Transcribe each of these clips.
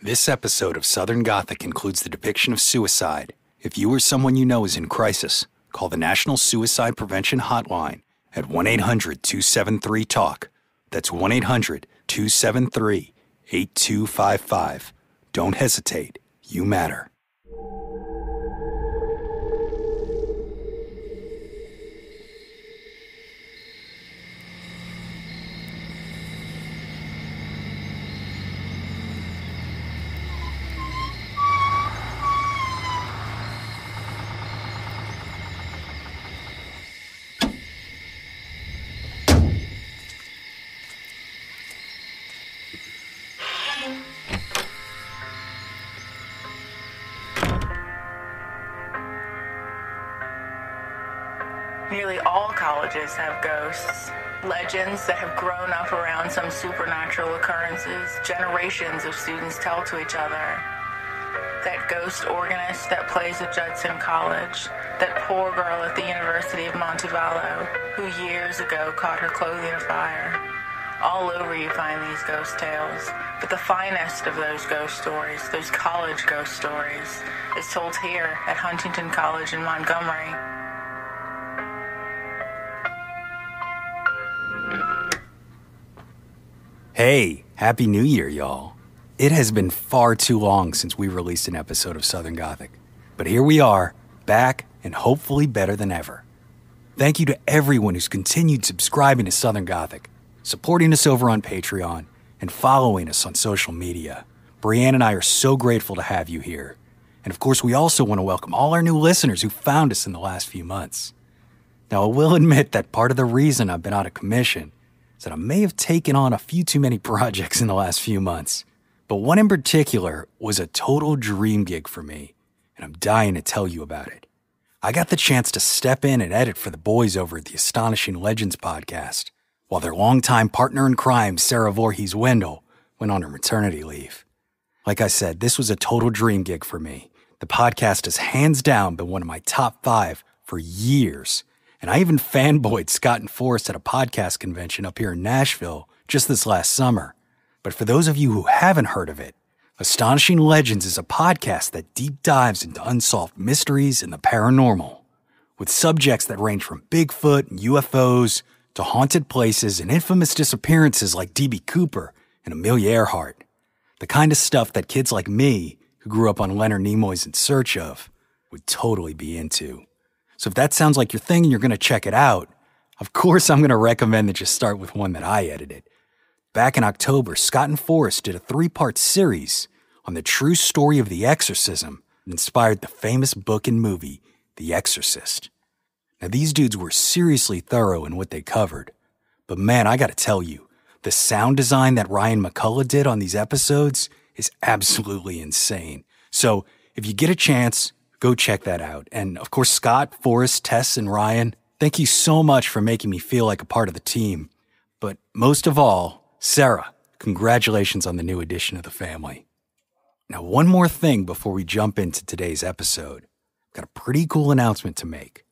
This episode of Southern Gothic includes the depiction of suicide. If you or someone you know is in crisis, call the National Suicide Prevention Hotline at 1-800-273-TALK. That's 1-800-273-8255. Don't hesitate. You matter. Nearly all colleges have ghosts, legends that have grown up around some supernatural occurrences generations of students tell to each other. That ghost organist that plays at Judson College, that poor girl at the University of Montevallo who years ago caught her clothing afire. All over you find these ghost tales, but the finest of those ghost stories, those college ghost stories, is told here at Huntingdon College in Montgomery. Hey, Happy New Year, y'all. It has been far too long since we released an episode of Southern Gothic, but here we are, back and hopefully better than ever. Thank you to everyone who's continued subscribing to Southern Gothic, supporting us over on Patreon, and following us on social media. Brianne and I are so grateful to have you here. And of course, we also want to welcome all our new listeners who found us in the last few months. Now, I will admit that part of the reason I've been out of commission is that I may have taken on a few too many projects in the last few months. But one in particular was a total dream gig for me, and I'm dying to tell you about it. I got the chance to step in and edit for the boys over at the Astonishing Legends podcast, while their longtime partner in crime, Sarah Voorhees Wendell, went on her maternity leave. Like I said, this was a total dream gig for me. The podcast has hands down been one of my top 5 for years, and I even fanboyed Scott and Forrest at a podcast convention up here in Nashville just this last summer. But for those of you who haven't heard of it, Astonishing Legends is a podcast that deep dives into unsolved mysteries and the paranormal, with subjects that range from Bigfoot and UFOs to haunted places and infamous disappearances like D.B. Cooper and Amelia Earhart. The kind of stuff that kids like me, who grew up on Leonard Nimoy's In Search Of, would totally be into. So if that sounds like your thing and you're going to check it out, of course I'm going to recommend that you start with one that I edited. Back in October, Scott and Forrest did a 3-part series on the true story of the exorcism that inspired the famous book and movie, The Exorcist. Now these dudes were seriously thorough in what they covered. But man, I gotta tell you, the sound design that Ryan McCullough did on these episodes is absolutely insane. So if you get a chance, go check that out. And of course, Scott, Forrest, Tess, and Ryan, thank you so much for making me feel like a part of the team. But most of all, Sarah, congratulations on the new addition of the family. Now, one more thing before we jump into today's episode. I've got a pretty cool announcement to make.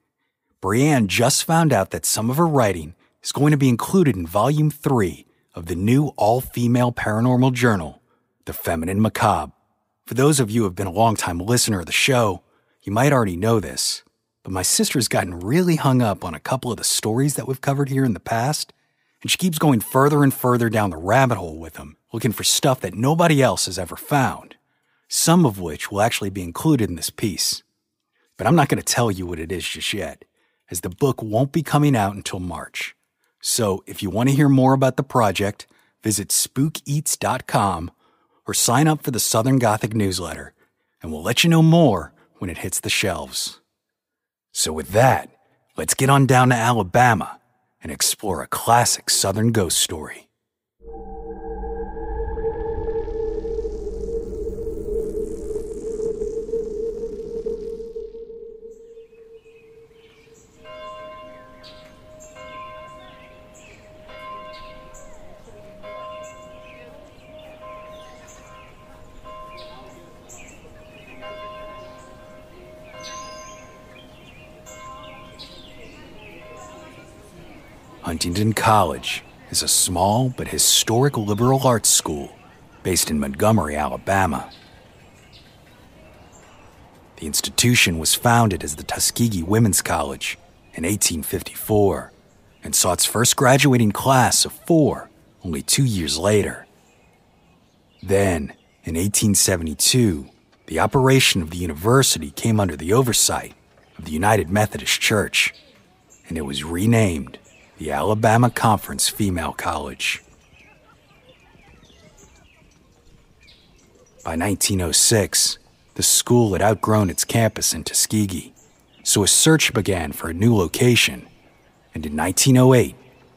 Brianne just found out that some of her writing is going to be included in Volume 3 of the new all-female paranormal journal, The Feminine Macabre. For those of you who have been a longtime listener of the show, you might already know this, but my sister's gotten really hung up on a couple of the stories that we've covered here in the past, and she keeps going further and further down the rabbit hole with them, looking for stuff that nobody else has ever found, some of which will actually be included in this piece. But I'm not going to tell you what it is just yet, as the book won't be coming out until March. So if you want to hear more about the project, visit spookeats.com or sign up for the Southern Gothic newsletter, and we'll let you know more when it hits the shelves. So with that, let's get on down to Alabama and explore a classic Southern ghost story. Huntingdon College is a small but historic liberal arts school based in Montgomery, Alabama. The institution was founded as the Tuskegee Women's College in 1854 and saw its first graduating class of 4 only 2 years later. Then, in 1872, the operation of the university came under the oversight of the United Methodist Church, and it was renamed the Alabama Conference Female College. By 1906, the school had outgrown its campus in Tuskegee, so a search began for a new location, and in 1908,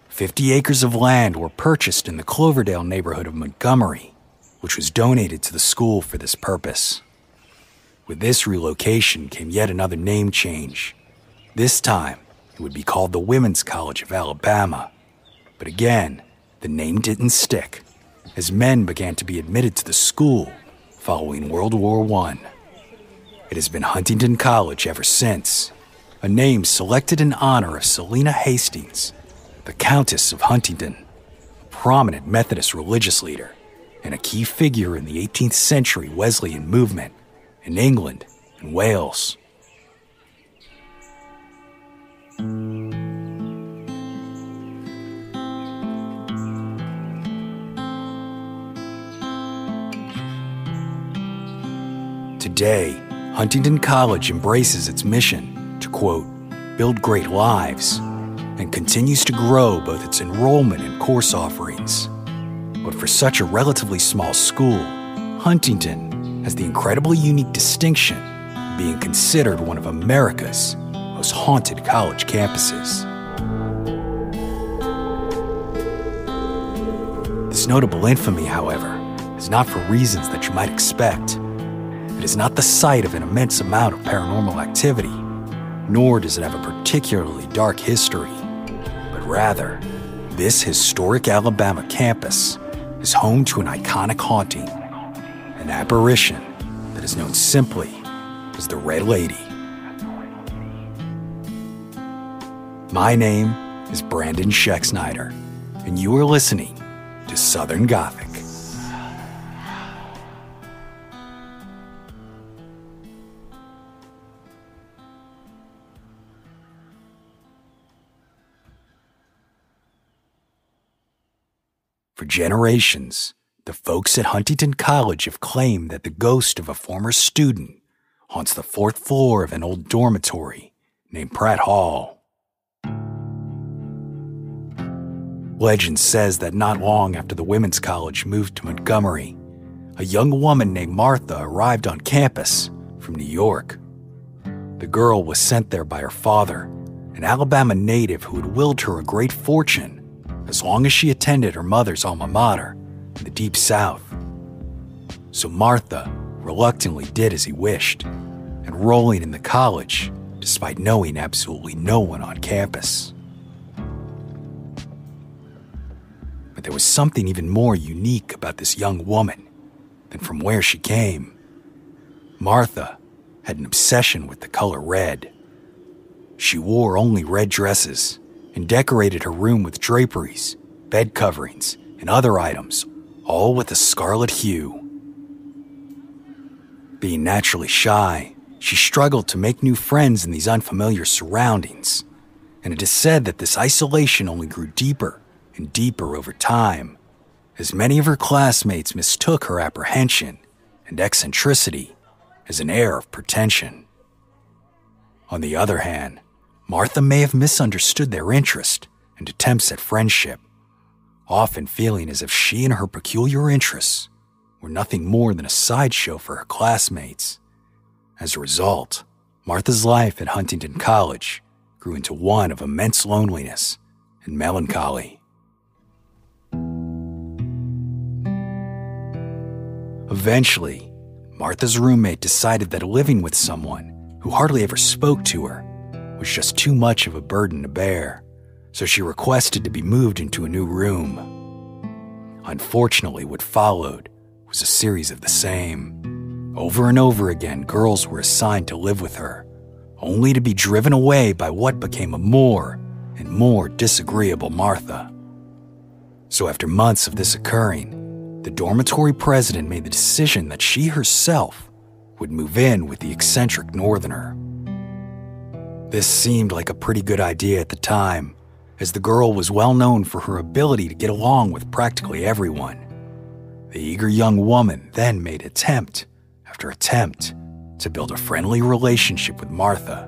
50 acres of land were purchased in the Cloverdale neighborhood of Montgomery, which was donated to the school for this purpose. With this relocation came yet another name change. This time, it would be called the Women's College of Alabama. But again, the name didn't stick, as men began to be admitted to the school following World War I. It has been Huntingdon College ever since, a name selected in honor of Selina Hastings, the Countess of Huntingdon, a prominent Methodist religious leader and a key figure in the 18th century Wesleyan movement in England and Wales. Today, Huntingdon College embraces its mission to, quote, build great lives, and continues to grow both its enrollment and course offerings. But for such a relatively small school, Huntingdon has the incredibly unique distinction of being considered one of America's most haunted college campuses. This notable infamy, however, is not for reasons that you might expect. It is not the site of an immense amount of paranormal activity, nor does it have a particularly dark history, but rather, this historic Alabama campus is home to an iconic haunting, an apparition that is known simply as the Red Lady. My name is Brandon Scheck-Snyder, and you are listening to Southern Gothic. For generations, the folks at Huntingdon College have claimed that the ghost of a former student haunts the 4th floor of an old dormitory named Pratt Hall. Legend says that not long after the Women's College moved to Montgomery, a young woman named Martha arrived on campus from New York. The girl was sent there by her father, an Alabama native who had willed her a great fortune as long as she attended her mother's alma mater in the Deep South. So Martha reluctantly did as he wished, enrolling in the college despite knowing absolutely no one on campus. But there was something even more unique about this young woman than from where she came. Martha had an obsession with the color red. She wore only red dresses and decorated her room with draperies, bed coverings, and other items, all with a scarlet hue. Being naturally shy, she struggled to make new friends in these unfamiliar surroundings, and it is said that this isolation only grew deeper and deeper over time, as many of her classmates mistook her apprehension and eccentricity as an air of pretension. On the other hand, Martha may have misunderstood their interest and attempts at friendship, often feeling as if she and her peculiar interests were nothing more than a sideshow for her classmates. As a result, Martha's life at Huntingdon College grew into one of immense loneliness and melancholy. Eventually, Martha's roommate decided that living with someone who hardly ever spoke to her was just too much of a burden to bear, so she requested to be moved into a new room. Unfortunately, what followed was a series of the same. Over and over again, girls were assigned to live with her, only to be driven away by what became a more and more disagreeable Martha. So after months of this occurring, the dormitory president made the decision that she herself would move in with the eccentric northerner. This seemed like a pretty good idea at the time, as the girl was well known for her ability to get along with practically everyone. The eager young woman then made attempt after attempt to build a friendly relationship with Martha,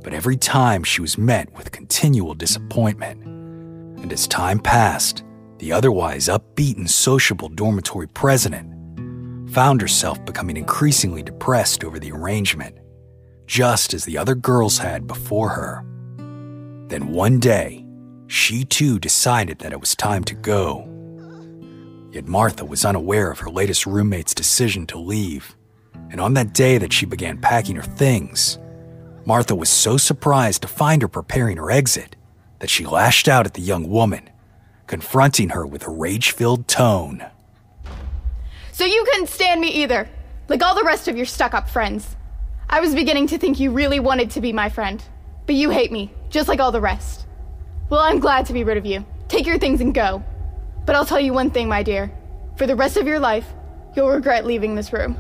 but every time she was met with continual disappointment. And as time passed, the otherwise upbeat and sociable dormitory president found herself becoming increasingly depressed over the arrangement, just as the other girls had before her. Then one day, she too decided that it was time to go. Yet Martha was unaware of her latest roommate's decision to leave, and on that day that she began packing her things, Martha was so surprised to find her preparing her exit that she lashed out at the young woman, confronting her with a rage-filled tone. So you couldn't stand me either, like all the rest of your stuck-up friends. I was beginning to think you really wanted to be my friend, but you hate me, just like all the rest. Well, I'm glad to be rid of you. Take your things and go. But I'll tell you one thing, my dear. For the rest of your life, you'll regret leaving this room.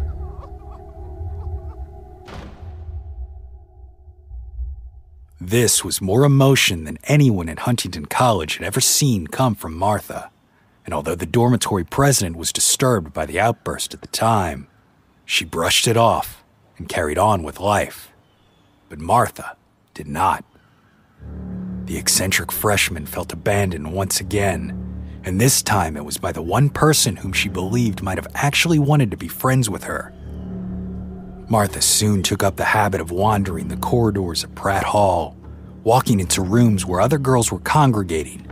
This was more emotion than anyone at Huntingdon College had ever seen come from Martha, and although the dormitory president was disturbed by the outburst at the time, she brushed it off and carried on with life. But Martha did not. The eccentric freshman felt abandoned once again, and this time it was by the one person whom she believed might have actually wanted to be friends with her. Martha soon took up the habit of wandering the corridors of Pratt Hall, walking into rooms where other girls were congregating,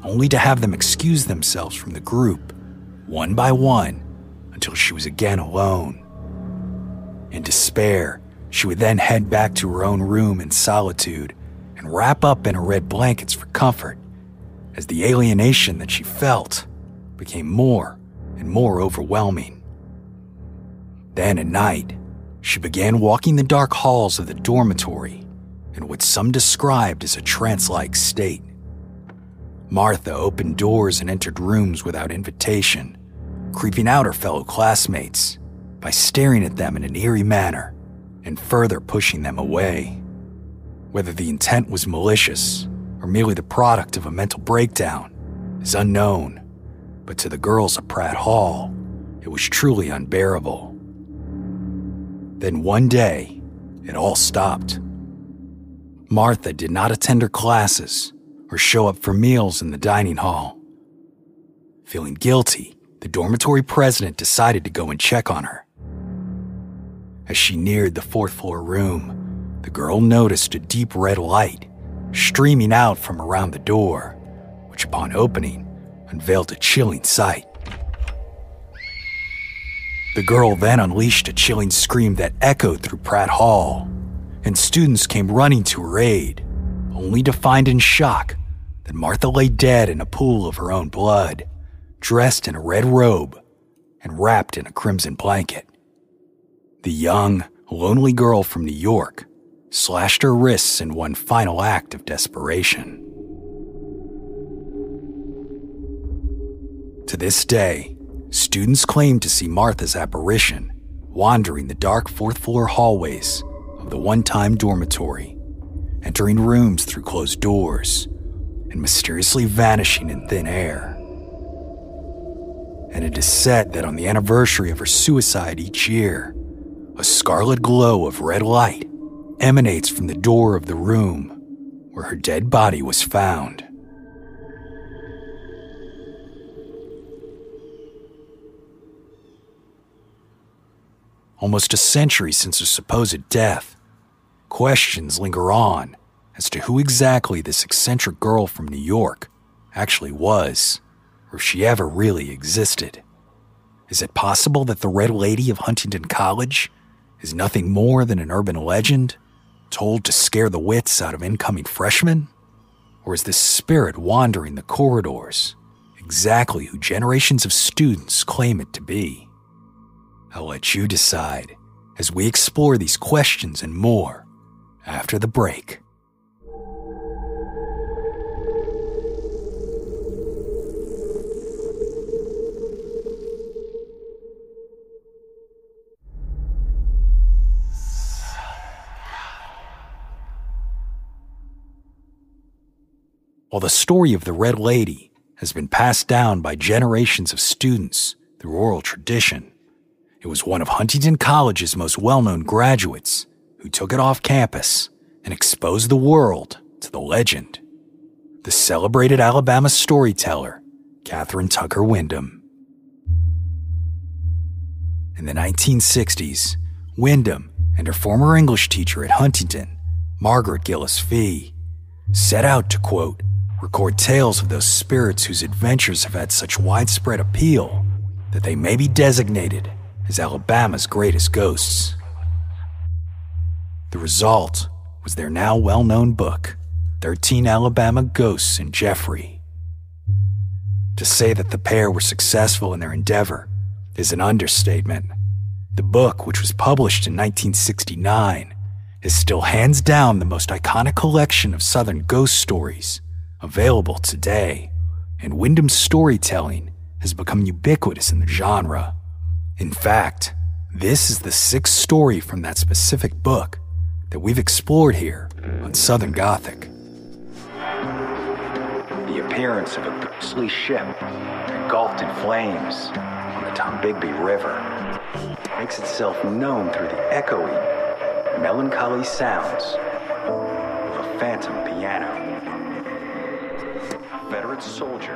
only to have them excuse themselves from the group, one by one, until she was again alone. In despair, she would then head back to her own room in solitude and wrap up in her red blankets for comfort, as the alienation that she felt became more and more overwhelming. Then at night, she began walking the dark halls of the dormitory in what some described as a trance-like state. Martha opened doors and entered rooms without invitation, creeping out her fellow classmates by staring at them in an eerie manner and further pushing them away. Whether the intent was malicious or merely the product of a mental breakdown is unknown, but to the girls of Pratt Hall, it was truly unbearable. Then one day, it all stopped. Martha did not attend her classes or show up for meals in the dining hall. Feeling guilty, the dormitory president decided to go and check on her. As she neared the fourth-floor room, the girl noticed a deep red light streaming out from around the door, which upon opening, unveiled a chilling sight. The girl then unleashed a chilling scream that echoed through Pratt Hall, and students came running to her aid, only to find in shock that Martha lay dead in a pool of her own blood, dressed in a red robe and wrapped in a crimson blanket. The young, lonely girl from New York slashed her wrists in one final act of desperation. To this day, students claim to see Martha's apparition wandering the dark fourth-floor hallways of the one-time dormitory, entering rooms through closed doors, and mysteriously vanishing in thin air. And it is said that on the anniversary of her suicide each year, a scarlet glow of red light emanates from the door of the room where her dead body was found. Almost a century since her supposed death, questions linger on as to who exactly this eccentric girl from New York actually was, or if she ever really existed. Is it possible that the Red Lady of Huntingdon College is nothing more than an urban legend, told to scare the wits out of incoming freshmen? Or is this spirit wandering the corridors exactly who generations of students claim it to be? I'll let you decide as we explore these questions and more after the break. While the story of the Red Lady has been passed down by generations of students through oral tradition, it was one of Huntingdon College's most well-known graduates who took it off campus and exposed the world to the legend. The celebrated Alabama storyteller, Catherine Tucker Wyndham. In the 1960s, Wyndham and her former English teacher at Huntingdon, Margaret Gillis Fee, set out to, quote, record tales of those spirits whose adventures have had such widespread appeal that they may be designated as Alabama's greatest ghosts. The result was their now well-known book, 13 Alabama Ghosts in Jeffrey. To say that the pair were successful in their endeavor is an understatement. The book, which was published in 1969, is still hands down the most iconic collection of Southern ghost stories available today, and Wyndham's storytelling has become ubiquitous in the genre. In fact, this is the 6th story from that specific book that we've explored here on Southern Gothic. The appearance of a ghostly ship engulfed in flames on the Tombigbee River makes itself known through the echoing, melancholy sounds of a phantom piano.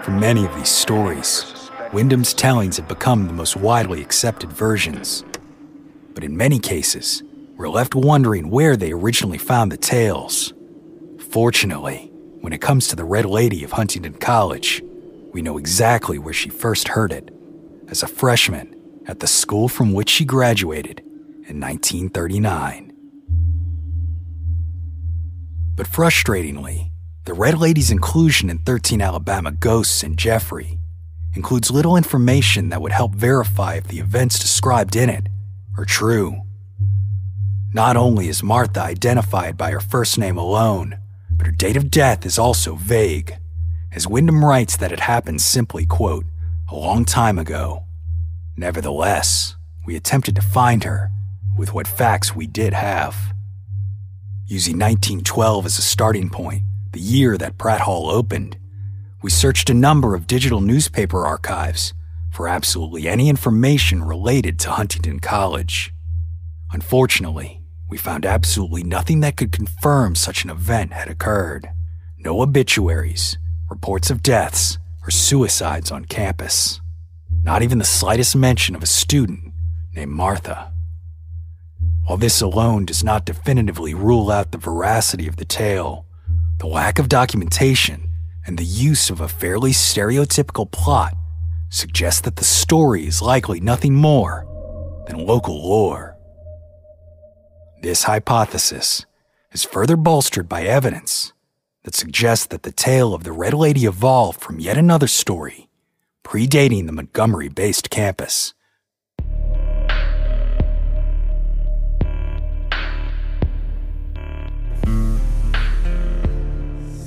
For many of these stories, Wyndham's tellings have become the most widely accepted versions. But in many cases, we're left wondering where they originally found the tales. Fortunately, when it comes to the Red Lady of Huntingdon College, we know exactly where she first heard it, as a freshman at the school from which she graduated in 1939. But frustratingly, the Red Lady's inclusion in 13 Alabama Ghosts in Jeffrey includes little information that would help verify if the events described in it are true. Not only is Martha identified by her first name alone, but her date of death is also vague, as Wyndham writes that it happened simply, quote, a long time ago. Nevertheless, we attempted to find her with what facts we did have. Using 1912 as a starting point, the year that Pratt Hall opened, we searched a number of digital newspaper archives for absolutely any information related to Huntingdon College. Unfortunately, we found absolutely nothing that could confirm such an event had occurred. No obituaries, reports of deaths, or suicides on campus. Not even the slightest mention of a student named Martha. While this alone does not definitively rule out the veracity of the tale, the lack of documentation and the use of a fairly stereotypical plot suggests that the story is likely nothing more than local lore. This hypothesis is further bolstered by evidence that suggests that the tale of the Red Lady evolved from yet another story predating the Montgomery-based campus.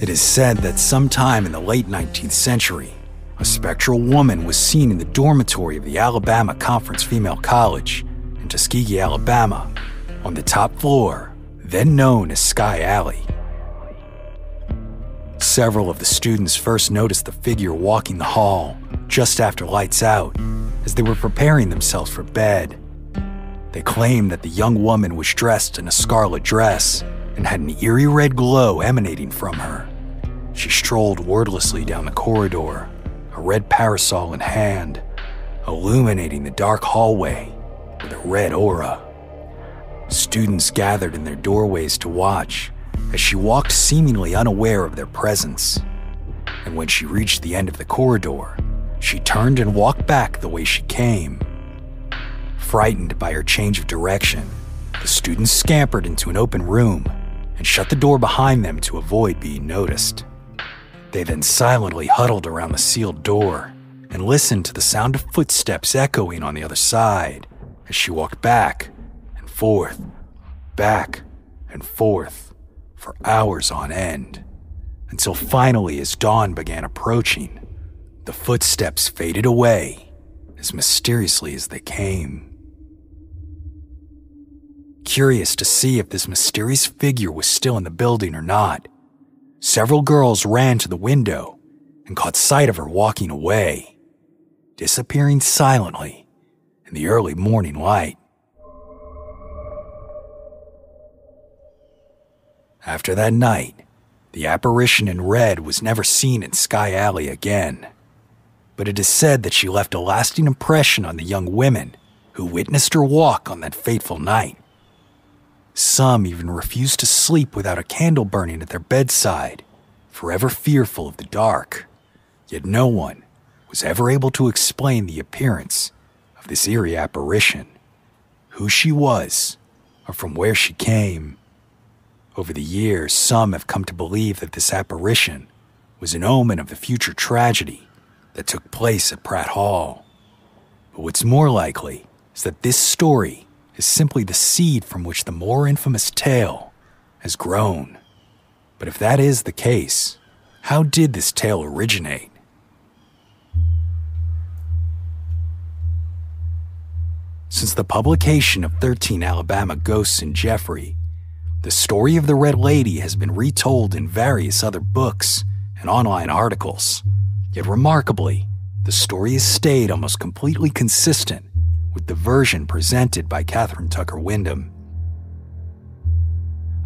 It is said that sometime in the late 19th century, a spectral woman was seen in the dormitory of the Alabama Conference Female College in Tuskegee, Alabama, on the top floor, then known as Sky Alley. Several of the students first noticed the figure walking the hall just after lights out as they were preparing themselves for bed. They claimed that the young woman was dressed in a scarlet dress and had an eerie red glow emanating from her. She strolled wordlessly down the corridor, a red parasol in hand, illuminating the dark hallway with a red aura. Students gathered in their doorways to watch as she walked seemingly unaware of their presence. And when she reached the end of the corridor, she turned and walked back the way she came. Frightened by her change of direction, the students scampered into an open room and shut the door behind them to avoid being noticed. They then silently huddled around the sealed door and listened to the sound of footsteps echoing on the other side as she walked back and forth for hours on end, until finally, as dawn began approaching, the footsteps faded away as mysteriously as they came. Curious to see if this mysterious figure was still in the building or not, several girls ran to the window and caught sight of her walking away, disappearing silently in the early morning light. After that night, the apparition in red was never seen in Sky Alley again, but it is said that she left a lasting impression on the young women who witnessed her walk on that fateful night. Some even refused to sleep without a candle burning at their bedside, forever fearful of the dark. Yet no one was ever able to explain the appearance of this eerie apparition, who she was, or from where she came. Over the years, some have come to believe that this apparition was an omen of the future tragedy that took place at Pratt Hall. But what's more likely is that this story is simply the seed from which the more infamous tale has grown. But if that is the case, how did this tale originate? Since the publication of 13 Alabama Ghosts in Jeffrey, the story of the Red Lady has been retold in various other books and online articles. Yet remarkably, the story has stayed almost completely consistent with the version presented by Catherine Tucker Wyndham.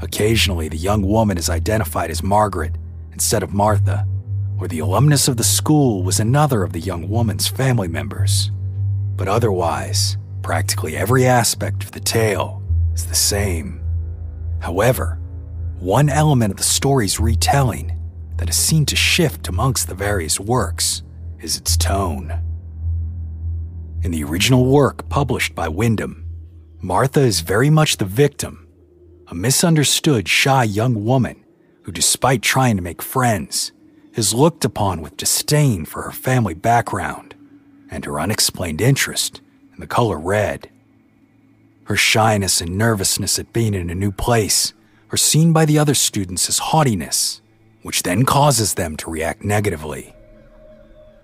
Occasionally, the young woman is identified as Margaret instead of Martha, or the alumnus of the school was another of the young woman's family members. But otherwise, practically every aspect of the tale is the same. However, one element of the story's retelling that is seen to shift amongst the various works is its tone. In the original work published by Wyndham, Martha is very much the victim, a misunderstood, shy young woman who, despite trying to make friends, is looked upon with disdain for her family background and her unexplained interest in the color red. Her shyness and nervousness at being in a new place are seen by the other students as haughtiness, which then causes them to react negatively.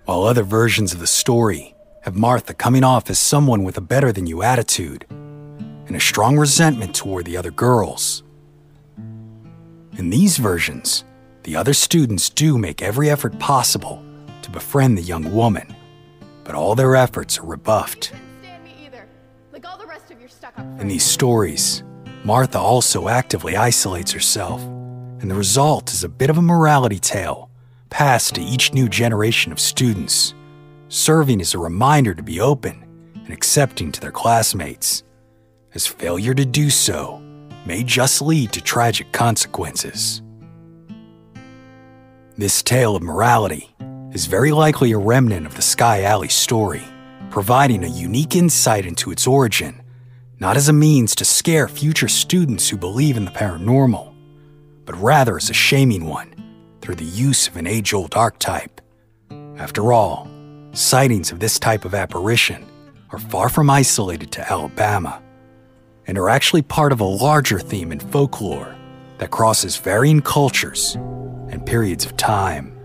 While other versions of the story have Martha coming off as someone with a better-than-you attitude and a strong resentment toward the other girls. In these versions, the other students do make every effort possible to befriend the young woman, but all their efforts are rebuffed. In these stories, Martha also actively isolates herself, and the result is a bit of a morality tale passed to each new generation of students, serving as a reminder to be open and accepting to their classmates, as failure to do so may just lead to tragic consequences. This tale of morality is very likely a remnant of the Sky Alley story, providing a unique insight into its origin, not as a means to scare future students who believe in the paranormal, but rather as a shaming one through the use of an age-old archetype. After all, sightings of this type of apparition are far from isolated to Alabama, and are actually part of a larger theme in folklore that crosses varying cultures and periods of time.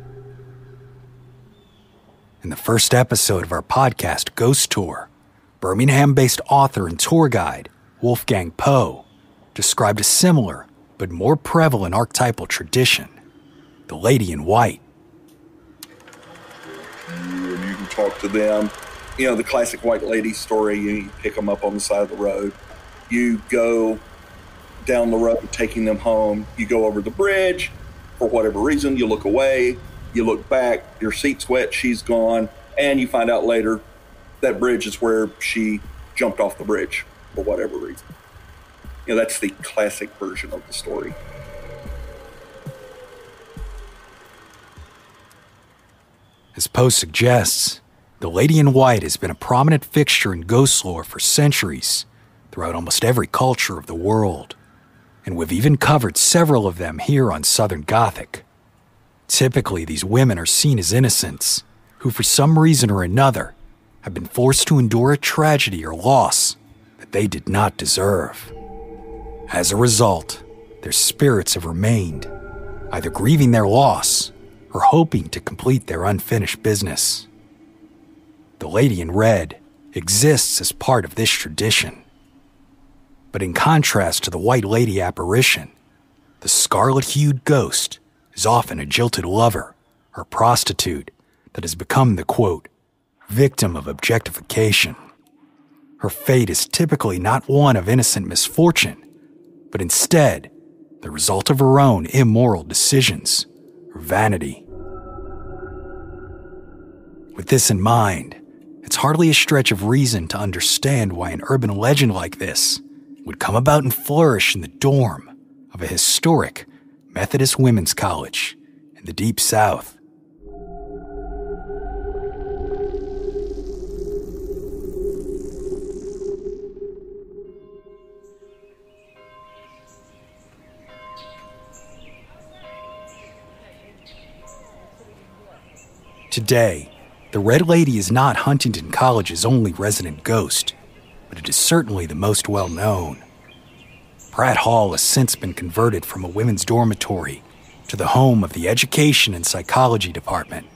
In the first episode of our podcast, Ghost Tour, Birmingham-based author and tour guide Wolfgang Poe described a similar but more prevalent archetypal tradition, the Lady in White. You can talk to them. You know, the classic white lady story, you pick them up on the side of the road. You go down the road taking them home. You go over the bridge. For whatever reason, you look away. You look back. Your seat's wet. She's gone. And you find out later that bridge is where she jumped off the bridge for whatever reason. You know, that's the classic version of the story. As Poe suggests, the Lady in White has been a prominent fixture in ghost lore for centuries throughout almost every culture of the world, and we've even covered several of them here on Southern Gothic. Typically, these women are seen as innocents who, for some reason or another, have been forced to endure a tragedy or loss that they did not deserve. As a result, their spirits have remained, either grieving their loss or hoping to complete their unfinished business. The Lady in Red exists as part of this tradition. But in contrast to the White Lady apparition, the scarlet-hued ghost is often a jilted lover or prostitute that has become the, quote, victim of objectification. Her fate is typically not one of innocent misfortune, but instead the result of her own immoral decisions or vanity. With this in mind, it's hardly a stretch of reason to understand why an urban legend like this would come about and flourish in the dorm of a historic Methodist women's college in the Deep South. Today, the Red Lady is not Huntingdon College's only resident ghost, but it is certainly the most well-known. Pratt Hall has since been converted from a women's dormitory to the home of the Education and Psychology Department.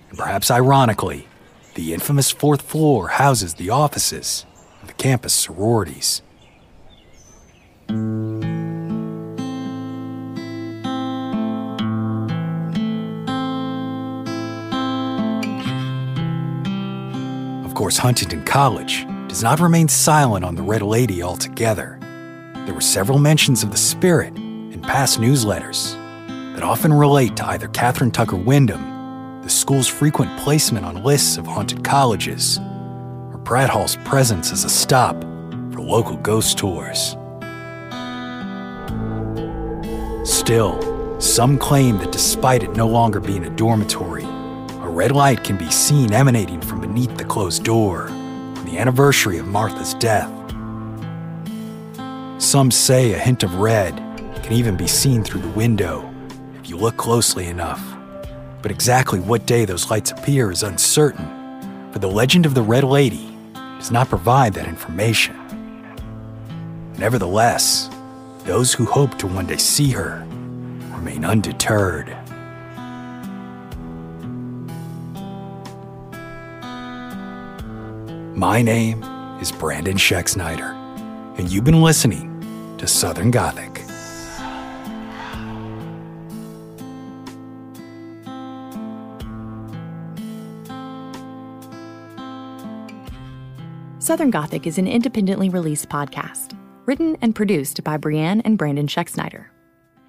And perhaps ironically, the infamous fourth floor houses the offices of the campus sororities. Of course, Huntingdon College does not remain silent on the Red Lady altogether. There were several mentions of the spirit in past newsletters that often relate to either Catherine Tucker Wyndham, the school's frequent placement on lists of haunted colleges, or Pratt Hall's presence as a stop for local ghost tours. Still, some claim that despite it no longer being a dormitory, a red light can be seen emanating from beneath the closed door on the anniversary of Martha's death. Some say a hint of red can even be seen through the window if you look closely enough. But exactly what day those lights appear is uncertain, for the legend of the Red Lady does not provide that information. Nevertheless, those who hope to one day see her remain undeterred. My name is Brandon Schexnayder, and you've been listening to Southern Gothic. Southern Gothic is an independently released podcast, written and produced by Brianne and Brandon Schexnayder.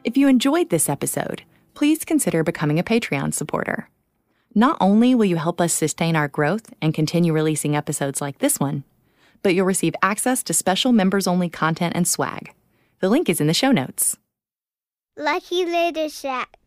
If you enjoyed this episode, please consider becoming a Patreon supporter. Not only will you help us sustain our growth and continue releasing episodes like this one, but you'll receive access to special members-only content and swag. The link is in the show notes. Lucky Little Shack.